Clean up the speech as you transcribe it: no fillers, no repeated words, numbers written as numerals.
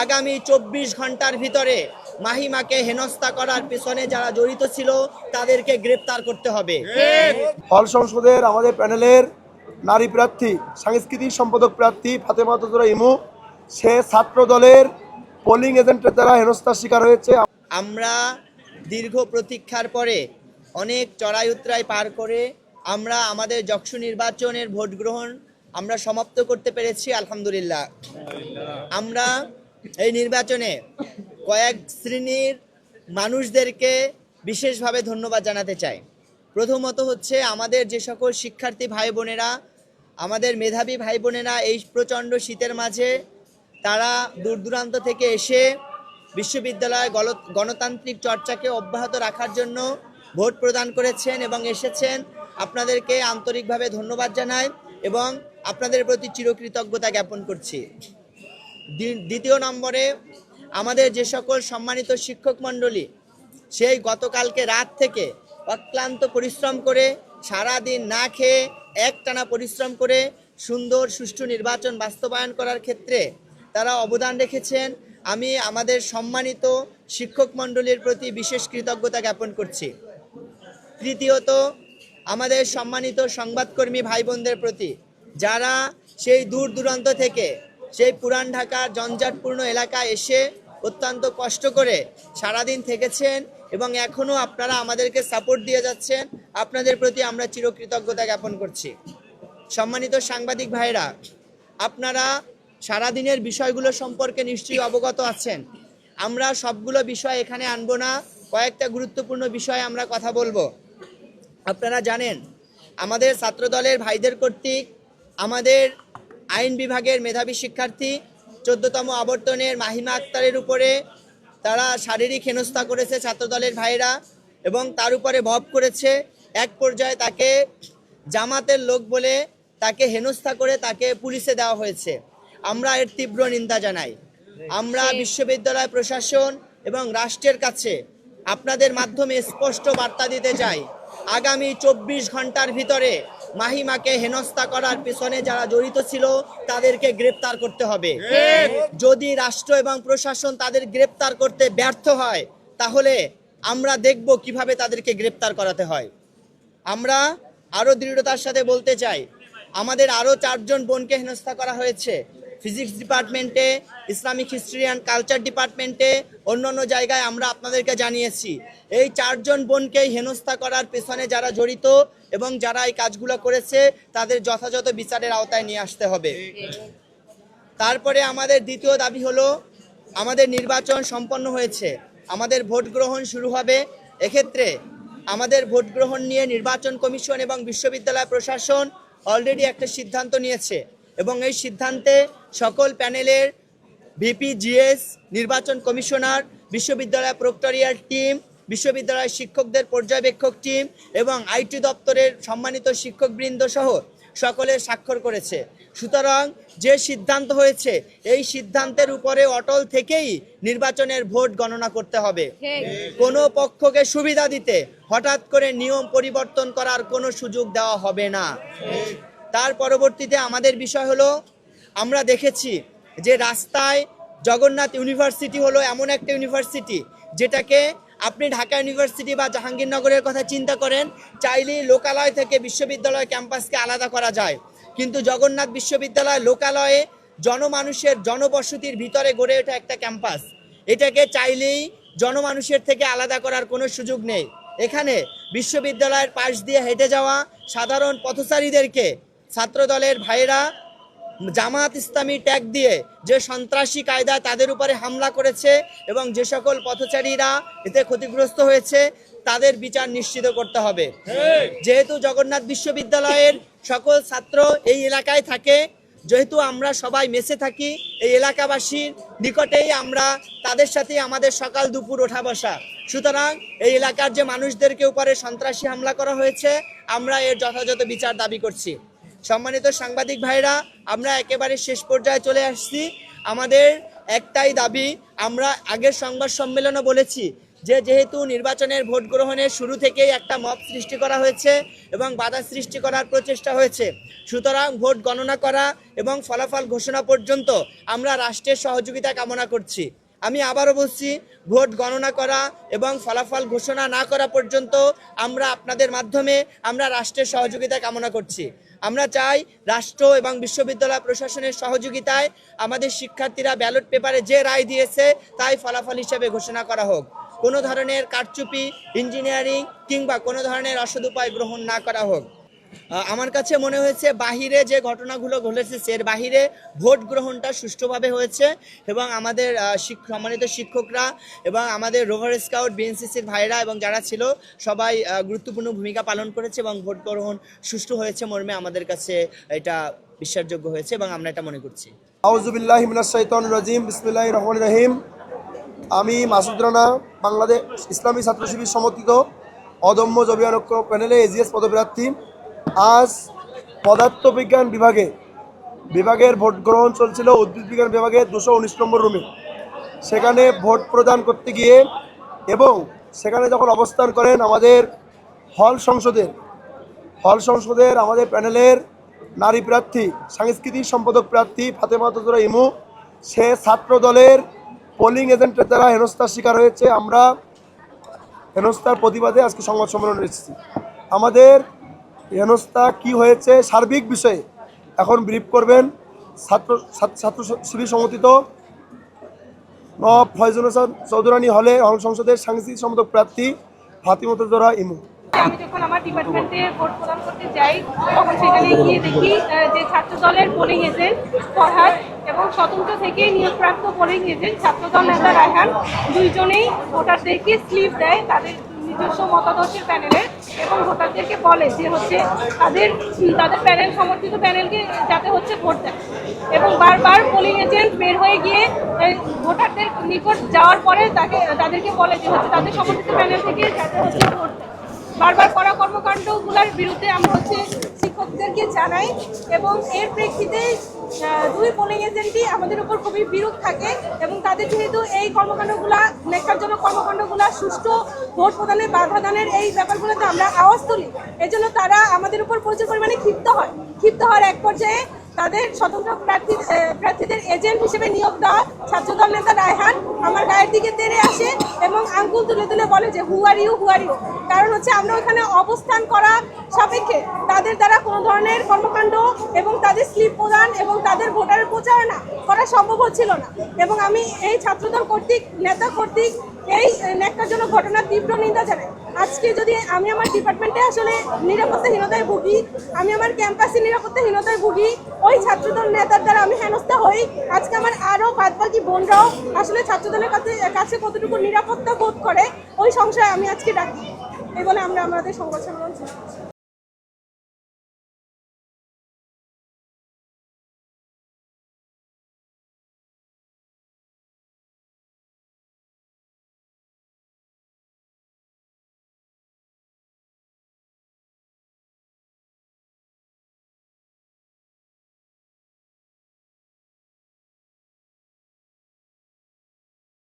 আগামী 24 ঘন্টার ভিতরে মাহিমাকে হেনস্থা করার পেছনে যারা জড়িত ছিল তাদেরকে গ্রেপ্তার করতে হবে। হল সংসদের আমাদের প্যানেলের নারী প্রার্থী সাংস্কৃতিক সম্পাদক প্রার্থী ফাতেমা তোজরা ইমু, সে ছাত্র দলের পোলিং এজেন্টের দ্বারা হেনস্থার শিকার হয়েছে। আমরা দীর্ঘ প্রতীক্ষার পরে অনেক চড়াই উতরাই পার করে আমরা আমাদের যক্ষু নির্বাচনের ভোট গ্রহণ আমরা সমাপ্ত করতে পেরেছি, আলহামদুলিল্লাহ। আমরা এই নির্বাচনে কয়েক শ্রেণীর মানুষদেরকে বিশেষভাবে ধন্যবাদ জানাতে চাই। প্রথমত হচ্ছে আমাদের যে সকল শিক্ষার্থী ভাই বোনেরা, আমাদের মেধাবী ভাই বোনেরা এই প্রচণ্ড শীতের মাঝে তারা দূর দূরান্ত থেকে এসে বিশ্ববিদ্যালয় গণতান্ত্রিক চর্চাকে অব্যাহত রাখার জন্য ভোট প্রদান করেছেন এবং এসেছেন। আপনাদেরকে আন্তরিকভাবে ধন্যবাদ জানাই এবং আপনাদের প্রতি চিরকৃতজ্ঞতা জ্ঞাপন করছি। দ্বিতীয় নম্বরে আমাদের যে সকল সম্মানিত শিক্ষক মণ্ডলী সেই গতকালকে রাত থেকে অক্লান্ত পরিশ্রম করে সারাদিন না খেয়ে একটানা পরিশ্রম করে সুন্দর সুষ্ঠু নির্বাচন বাস্তবায়ন করার ক্ষেত্রে তারা অবদান রেখেছেন। আমি আমাদের সম্মানিত শিক্ষক মণ্ডলীর প্রতি বিশেষ কৃতজ্ঞতা জ্ঞাপন করছি। তৃতীয়ত আমাদের সম্মানিত সংবাদকর্মী ভাই বোনদের প্রতি, যারা সেই দূর দূরান্ত থেকে সেই পুরান ঢাকার জঞ্জাটপূর্ণ এলাকায় এসে অত্যন্ত কষ্ট করে সারাদিন থেকেছেন এবং এখনও আপনারা আমাদেরকে সাপোর্ট দিয়ে যাচ্ছেন, আপনাদের প্রতি আমরা চিরকৃতজ্ঞতা জ্ঞাপন করছি। সম্মানিত সাংবাদিক ভাইরা, আপনারা সারাদিনের বিষয়গুলো সম্পর্কে নিশ্চয়ই অবগত আছেন। আমরা সবগুলো বিষয় এখানে আনবো না, কয়েকটা গুরুত্বপূর্ণ বিষয়ে আমরা কথা বলবো। আপনারা জানেন আমাদের ছাত্রদলের ভাইদের কর্তৃক আমাদের আইন বিভাগের মেধাবী শিক্ষার্থী 14তম আবর্তনের মাহিমা আক্তারের উপরে তারা শারীরিক হেনস্থা করেছে ছাত্রদলের ভাইরা এবং তার উপরে ভব করেছে। এক পর্যায়ে তাকে জামাতের লোক বলে তাকে হেনস্থা করে তাকে পুলিশে দেওয়া হয়েছে। আমরা এর তীব্র নিন্দা জানাই। আমরা বিশ্ববিদ্যালয় প্রশাসন এবং রাষ্ট্রের কাছে আপনাদের মাধ্যমে স্পষ্ট বার্তা দিতে চাই, আগামী 24 ঘন্টার ভিতরে মাহিমাকে হেনস্থা করার পেছনে যারা জড়িত ছিল তাদেরকে গ্রেপ্তার করতে হবে। যদি রাষ্ট্র এবং প্রশাসন তাদের গ্রেপ্তার করতে ব্যর্থ হয় তাহলে আমরা দেখব কিভাবে তাদেরকে গ্রেপ্তার করাতে হয়। আমরা আরও দৃঢ়তার সাথে বলতে চাই, আমাদের আরও 4 জন বোনকে হেনস্থা করা হয়েছে ফিজিক্স ডিপার্টমেন্টে, ইসলামিক হিস্ট্রি অ্যান্ড কালচার ডিপার্টমেন্টে, অন্যান্য জায়গায় আমরা আপনাদেরকে জানিয়েছি। এই 4 জন বোনকেই হেনস্থা করার পেছনে যারা জড়িত এবং যারা এই কাজগুলো করেছে তাদের যথাযথ বিচারের আওতায় নিয়ে আসতে হবে। তারপরে আমাদের দ্বিতীয় দাবি হলো, আমাদের নির্বাচন সম্পন্ন হয়েছে, আমাদের ভোট গ্রহণ শুরু হবে। এক্ষেত্রে আমাদের ভোট গ্রহণ নিয়ে নির্বাচন কমিশন এবং বিশ্ববিদ্যালয় প্রশাসন অলরেডি একটা সিদ্ধান্ত নিয়েছে এবং এই সিদ্ধান্তে সকল প্যানেলের ভিপি, জিএস, নির্বাচন কমিশনার, বিশ্ববিদ্যালয় প্রক্টরিয়াল টিম, বিশ্ববিদ্যালয় শিক্ষকদের পর্যবেক্ষক টিম এবং আইটি দপ্তরের সম্মানিত শিক্ষকবৃন্দ সহ সকলে স্বাক্ষর করেছে। সুতরাং যে সিদ্ধান্ত হয়েছে এই সিদ্ধান্তের উপরে অটল থেকেই নির্বাচনের ভোট গণনা করতে হবে। কোনো পক্ষকে সুবিধা দিতে হঠাৎ করে নিয়ম পরিবর্তন করার কোনো সুযোগ দেওয়া হবে না। তার পরবর্তীতে আমাদের বিষয় হলো, আমরা দেখেছি যে রাস্তায় জগন্নাথ ইউনিভার্সিটি হলো এমন একটা ইউনিভার্সিটি যেটাকে আপনি ঢাকা ইউনিভার্সিটি বা জাহাঙ্গীরনগরের কথা চিন্তা করেন, চাইলেই লোকালয় থেকে বিশ্ববিদ্যালয় ক্যাম্পাসকে আলাদা করা যায়, কিন্তু জগন্নাথ বিশ্ববিদ্যালয় লোকালয়ে জনমানুষের জনবসতির ভিতরে গড়ে ওঠা একটা ক্যাম্পাস, এটাকে চাইলেই জনমানুষের থেকে আলাদা করার কোনো সুযোগ নেই। এখানে বিশ্ববিদ্যালয়ের পাশ দিয়ে হেঁটে যাওয়া সাধারণ পথচারীদেরকে ছাত্রদলের ভাইরা জামাত ইসলামী ট্যাগ দিয়ে যে সন্ত্রাসী কায়দায় তাদের উপরে হামলা করেছে এবং যে সকল পথচারীরা এতে ক্ষতিগ্রস্ত হয়েছে তাদের বিচার নিশ্চিত করতে হবে। যেহেতু জগন্নাথ বিশ্ববিদ্যালয়ের সকল ছাত্র এই এলাকায় থাকে, যেহেতু আমরা সবাই মেসে থাকি, এই এলাকাবাসীর নিকটেই আমরা তাদের সাথে আমাদের সকাল দুপুর ওঠা বসা, সুতরাং এই এলাকার যে মানুষদেরকে উপরে সন্ত্রাসী হামলা করা হয়েছে আমরা এর যথাযথ বিচার দাবি করছি। সম্মানিত সাংবাদিক ভাইরা, আমরা একেবারে শেষ পর্যায়ে চলে আসছি। আমাদের একটাই দাবি, আমরা আগের সংবাদ সম্মেলনে বলেছি যেহেতু নির্বাচনের ভোট গ্রহণের শুরু থেকেই একটা মব সৃষ্টি করা হয়েছে এবং বাধা সৃষ্টি করার প্রচেষ্টা হয়েছে, সুতরাং ভোট গণনা করা এবং ফলাফল ঘোষণা পর্যন্ত আমরা রাষ্ট্রের সহযোগিতা কামনা করছি। আমি আবারও বলছি, ভোট গণনা করা এবং ফলাফল ঘোষণা না করা পর্যন্ত আমরা আপনাদের মাধ্যমে আমরা রাষ্ট্রের সহযোগিতা কামনা করছি। আমরা চাই রাষ্ট্র এবং বিশ্ববিদ্যালয় প্রশাসনের সহযোগিতায় আমাদের শিক্ষার্থীরা ব্যালট পেপারে যে রায় দিয়েছে তাই ফলাফল হিসেবে ঘোষণা করা হোক। কোনো ধরনের কারচুপি, ইঞ্জিনিয়ারিং কিংবা কোনো ধরনের অসদুপায় গ্রহণ না করা হোক। আমার কাছে মনে হয়েছে বাহিরে যে ঘটনাগুলো ঘটেছে এর বাহিরে ভোট গ্রহণটা সুষ্ঠুভাবে হয়েছে এবং আমাদের সম্মানিত শিক্ষকরা এবং আমাদের রোভার স্কাউট, বিএনসিসির ভাইরা এবং যারা ছিল সবাই গুরুত্বপূর্ণ ভূমিকা পালন করেছে এবং ভোট গ্রহণ সুষ্ঠু হয়েছে মর্মে আমাদের কাছে এটা বিশ্বাসযোগ্য হয়েছে এবং আমরা এটা মনে করছি। আউযু বিল্লাহি মিনাশ শাইতানির রাজিম, বিসমিল্লাহির রহমানির রহিম। আমি মাসুদ রানা, বাংলাদেশ ইসলামী ছাত্র শিবির সমর্থিত অদম্য জবিয়ানক্য প্যানেলে এজিএস পদপ্রার্থী। আজ পদার্থবিজ্ঞান বিভাগের ভোট গ্রহণ চলছিল উদ্ভিদ বিজ্ঞান বিভাগের 219 নম্বর রুমে। সেখানে ভোট প্রদান করতে গিয়ে এবং সেখানে যখন অবস্থান করেন আমাদের হল সংসদের আমাদের প্যানেলের নারী প্রার্থী, সাংস্কৃতিক সম্পাদক প্রার্থী ফাতেমা তোজরা ইমু, সে ছাত্র দলের পোলিং এজেন্টের দ্বারা হেনস্থার শিকার হয়েছে। আমরা হেনস্থার প্রতিবাদে আজকে সংবাদ সম্মেলন এসেছি। আমাদের হেনস্থা কি হয়েছে সার্বিক বিষয়ে এখন ব্রিফ করবেন ছাত্র শিবির সমর্থিত নবাব ফয়জুল হাসান চৌধুরানী হলে সংসদের সাংস্কৃতিক সম্পাদক প্রার্থী ফাতেমা তোজরা ইমু। আমি যখন আমার ডিপার্টমেন্টে ভোট প্রদান করতে যাই তখন সেখানে গিয়ে দেখি যে ছাত্র দলের পোলিং এজেন্ট ফরহাদ এবং স্বতন্ত্র থেকে নিয়োগপ্রাপ্ত পোলিং এজেন্ট ছাত্রদল নেতা রায়হান দুইজনেই ভোটারদেরকে স্লিপ দেয় তাদের নিজস্ব মতাদর্শের প্যানেলের এবং ভোটারদেরকে বলে যে হচ্ছে তাদের প্যানেল সমর্থিত প্যানেলকে যাতে হচ্ছে ভোট দেয় এবং বারবার পোলিং এজেন্ট বের হয়ে গিয়ে ভোটারদের নিকট যাওয়ার পরে তাদেরকে বলে যে হচ্ছে তাদের সমর্থিত প্যানেল থেকে যাতে হচ্ছে ভোট দেয়। বারবার করা কর্মকাণ্ডগুলোর বিরুদ্ধে আমরা হচ্ছে শিক্ষকদেরকে জানাই এবং এর প্রেক্ষিতে দুই পোলিং এজেন্টই আমাদের উপর খুবই বিরূপ থাকে এবং তাদের যেহেতু এই কর্মকাণ্ডগুলা ন্যাক্কারজনক কর্মকাণ্ডগুলা সুষ্ঠু ভোট প্রদানে বাধা দানের এই ব্যাপারগুলোতে আমরা আওয়াজ তুলি, এজন্য তারা আমাদের উপর প্রচুর পরিমাণে ক্ষিপ্ত হওয়ার এক পর্যায়ে তাদের স্বতন্ত্র প্রার্থীদের এজেন্ট হিসেবে নিয়োগ দেওয়া ছাত্রদল নেতা রায়হান আমার গায়ের দিকে তেড়ে আসে এবং আঙ্গুল তুলে বলে যে হু আর ইউ। কারণ হচ্ছে আমরা ওখানে অবস্থান করা সাপেক্ষে তাদের দ্বারা কোনো ধরনের কর্মকাণ্ড এবং তাদের স্লিপ প্রদান এবং তাদের ভোটারের প্রচারণা করা সম্ভব হচ্ছিল না এবং আমি এই ছাত্রদল নেতা কর্তৃক এই ন্যাক্কারজনক ঘটনার তীব্র নিন্দা জানাই। আজকে যদি আমি আমার ডিপার্টমেন্টে আসলে নিরাপত্তাহীনতায় ভুগি, আমি আমার ক্যাম্পাসে নিরাপত্তাহীনতায় ভুগি, ওই ছাত্রদল নেতার দ্বারা আমি হেনস্থা হই, আজকে আমার আরও বাদবাকি বোনরাও আসলে ছাত্রদলের কাছে কতটুকু নিরাপত্তা বোধ করে ওই সংশয়ে আমি আজকে ডাকি। এই বলে আমরা আমাদের সংবাদ সম্মেলন শেষ করছি।